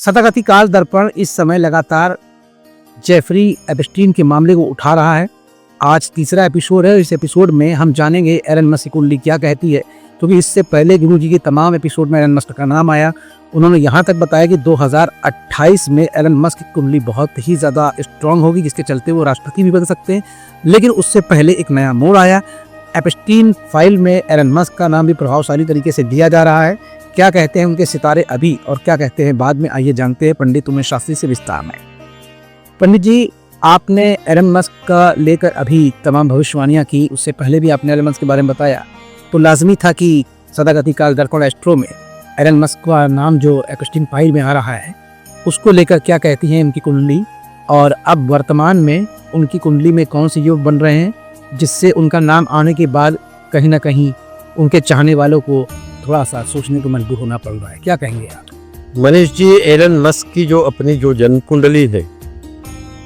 सताकथी काल दर्पण इस समय लगातार जेफरी एप्स्टीन के मामले को उठा रहा है। आज तीसरा एपिसोड है। इस एपिसोड में हम जानेंगे एलन मस्क की कुंडली क्या कहती है, क्योंकि इससे पहले गुरु जी के तमाम एपिसोड में एलन मस्क का नाम आया। उन्होंने यहाँ तक बताया कि 2028 में एलन मस्क की कुंडली बहुत ही ज़्यादा स्ट्रांग होगी, जिसके चलते वो राष्ट्रपति भी बन सकते हैं। लेकिन उससे पहले एक नया मोड़ आया। एप्स्टीन फाइल में एलन मस्क का नाम भी प्रभावशाली तरीके से दिया जा रहा है। क्या कहते हैं उनके सितारे अभी और क्या कहते हैं बाद में, आइए जानते हैं पंडित उमेश शास्त्री से विस्तार में। पंडित जी, आपने एलन मस्क का लेकर अभी तमाम भविष्यवाणियां की, उससे पहले भी आपने एलन मस्क के बारे में बताया, तो लाजमी था कि सदाकथी काल दर्पण एस्ट्रो में एलन मस्क का नाम जो एप्स्टीन फाइल में आ रहा है उसको लेकर क्या कहती है उनकी कुंडली, और अब वर्तमान में उनकी कुंडली में कौन से योग बन रहे हैं जिससे उनका नाम आने के बाद कहीं ना कहीं उनके चाहने वालों को थोड़ा सा सोचने को मजबूर होना पड़ रहा है। क्या कहेंगे आप? मनीष जी, एलन मस्क की जो अपनी जन्म कुंडली है,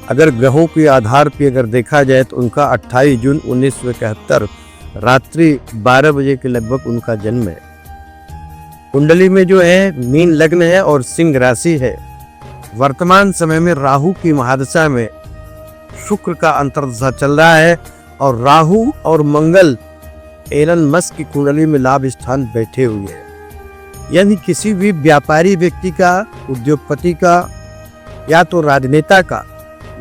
अगर ग्रहों के आधार पर अगर देखा जाए तो उनका 28 जून 1971 रात्रि 12 बजे के लगभग उनका जन्म है। कुंडली में जो है मीन लग्न है और सिंह राशि है। वर्तमान समय में राहु की महादशा में शुक्र का अंतर्दशा चल रहा है और राहु और मंगल एलन मस्क की कुंडली में लाभ स्थान बैठे हुए हैं। यानी किसी भी व्यापारी व्यक्ति का, उद्योगपति का या तो राजनेता का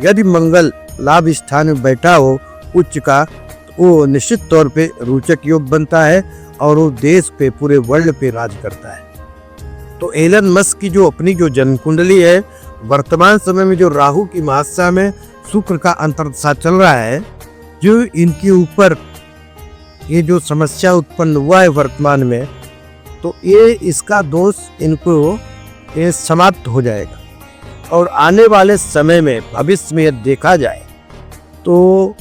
यदि मंगल लाभ स्थान में बैठा हो उच्च का, तो वो निश्चित तौर पे रोचक योग बनता है और वो देश पे, पूरे वर्ल्ड पे राज करता है। तो एलन मस्क की जो अपनी जो जन्म कुंडली है, वर्तमान समय में जो राहु की महादशा में शुक्र का अंतर्दशा चल रहा है, जो इनके ऊपर ये जो समस्या उत्पन्न हुआ है वर्तमान में, तो ये इसका दोष इनको ये समाप्त हो जाएगा। और आने वाले समय में भविष्य में यदि देखा जाए तो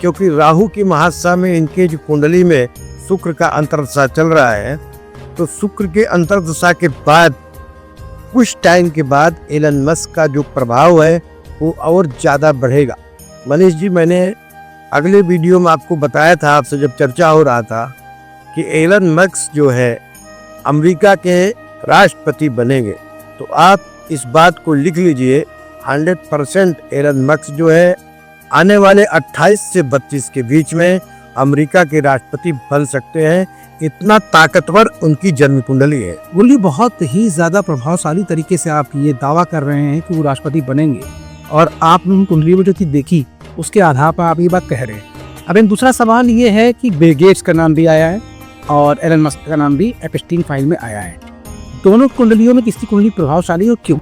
क्योंकि राहु की महादशा में इनके जो कुंडली में शुक्र का अंतर्दशा चल रहा है, तो शुक्र के अंतर्दशा के बाद कुछ टाइम के बाद एलन मस्क का जो प्रभाव है वो और ज़्यादा बढ़ेगा। मनीष जी, मैंने अगले वीडियो में आपको बताया था, आपसे जब चर्चा हो रहा था कि एलन मस्क जो है अमेरिका के राष्ट्रपति बनेंगे, तो आप इस बात को लिख लीजिए, 100% एलन मस्क जो है आने वाले 28 से 32 के बीच में अमेरिका के राष्ट्रपति बन सकते हैं। इतना ताकतवर उनकी जन्म कुंडली है। कुंडली बहुत ही ज़्यादा प्रभावशाली तरीके से आप ये दावा कर रहे हैं कि वो राष्ट्रपति बनेंगे, और आपने उन कुंडली में जो चीज़ देखी उसके आधार पर आप ये बात कह रहे हैं। अब इन दूसरा सवाल ये है कि बिल गेट्स का नाम भी आया है और एलन मस्क का नाम भी एप्स्टीन फाइल में आया है। दोनों कुंडलियों में किसकी कुंडली प्रभावशाली और क्यों?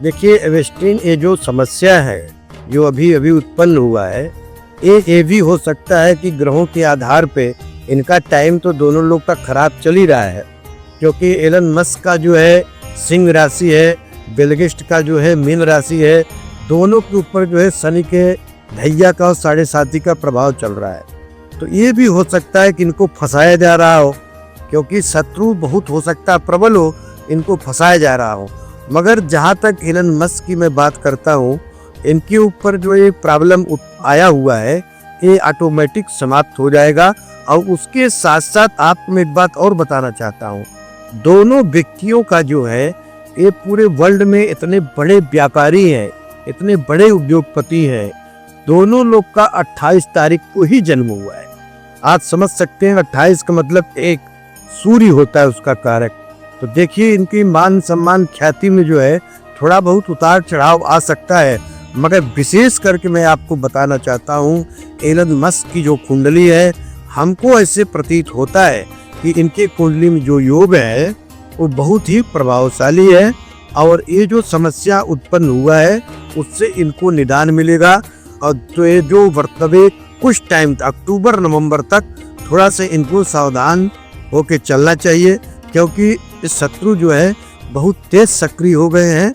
देखिए, एप्स्टीन ये जो समस्या है जो अभी अभी उत्पन्न हुआ है, ये भी हो सकता है कि ग्रहों के आधार पे इनका टाइम तो दोनों लोग का खराब चल ही रहा है, क्योंकि एलन मस्क का जो है सिंह राशि है, बिल गेट्स का जो है मीन राशि है। दोनों के ऊपर जो है शनि के ढैया का और 7.5 का प्रभाव चल रहा है। तो ये भी हो सकता है कि इनको फंसाया जा रहा हो, क्योंकि शत्रु बहुत हो सकता है प्रबल हो, इनको फंसाया जा रहा हो। मगर जहाँ तक एलन मस्क की मैं बात करता हूँ, इनके ऊपर जो ये प्रॉब्लम आया हुआ है ये ऑटोमेटिक समाप्त हो जाएगा। और उसके साथ साथ आपको मैं एक बात और बताना चाहता हूँ, दोनों व्यक्तियों का जो है ये पूरे वर्ल्ड में इतने बड़े व्यापारी हैं, इतने बड़े उद्योगपति हैं, दोनों लोग का 28 तारीख को ही जन्म हुआ है। आप समझ सकते हैं 28 का मतलब एक सूर्य होता है उसका कारक। तो देखिए, इनकी मान सम्मान ख्याति में जो है थोड़ा बहुत उतार चढ़ाव आ सकता है, मगर विशेष करके मैं आपको बताना चाहता हूँ एलन मस्क की जो कुंडली है, हमको ऐसे प्रतीत होता है कि इनके कुंडली में जो योग है वो बहुत ही प्रभावशाली है, और ये जो समस्या उत्पन्न हुआ है उससे इनको निदान मिलेगा। और तो ये जो वर्तमान कुछ टाइम अक्टूबर नवंबर तक थोड़ा सा इनको सावधान होके चलना चाहिए, क्योंकि इस शत्रु जो है बहुत तेज सक्रिय हो गए हैं।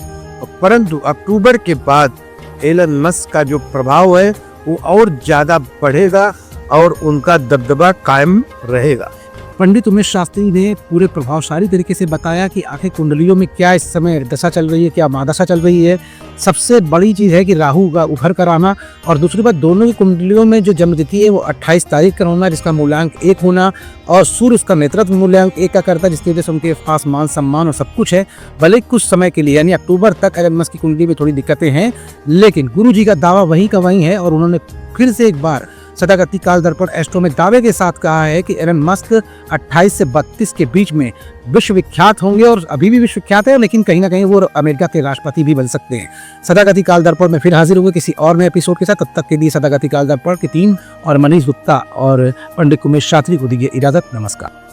परंतु अक्टूबर के बाद एलन मस्क का जो प्रभाव है वो और ज़्यादा बढ़ेगा और उनका दबदबा कायम रहेगा। पंडित उमेश शास्त्री ने पूरे प्रभावशाली तरीके से बताया कि आखिर कुंडलियों में क्या इस समय दशा चल रही है, क्या महादशा चल रही है। सबसे बड़ी चीज़ है कि राहु का उभर कर आना, और दूसरी बात दोनों की कुंडलियों में जो जन्मतिथि है वो 28 तारीख का होना, जिसका मूल्यांक 1 होना, और सूर्य उसका नेतृत्व मूल्यांक 1 का करता है, जिसकी वजह से उनके पास मान सम्मान और सब कुछ है। भले कुछ समय के लिए यानी अक्टूबर तक एलन मस्क की कुंडली में थोड़ी दिक्कतें हैं, लेकिन गुरु जी का दावा वहीं का वहीं है, और उन्होंने फिर से एक बार सदागति काल दर्पण एस्ट्रो में दावे के साथ कहा है कि एलन मस्क 28 से 32 के बीच में विश्वविख्यात होंगे, और अभी भी विश्वविख्यात है, लेकिन कहीं ना कहीं वो अमेरिका के राष्ट्रपति भी बन सकते हैं। सदागति काल दर्पण में फिर हाजिर होंगे किसी और नए एपिसोड के साथ। तब तक के लिए सदागति काल दर्पण की टीम और मनीष गुप्ता और पंडित उमेश शास्त्री को दीजिए इजाजत। नमस्कार।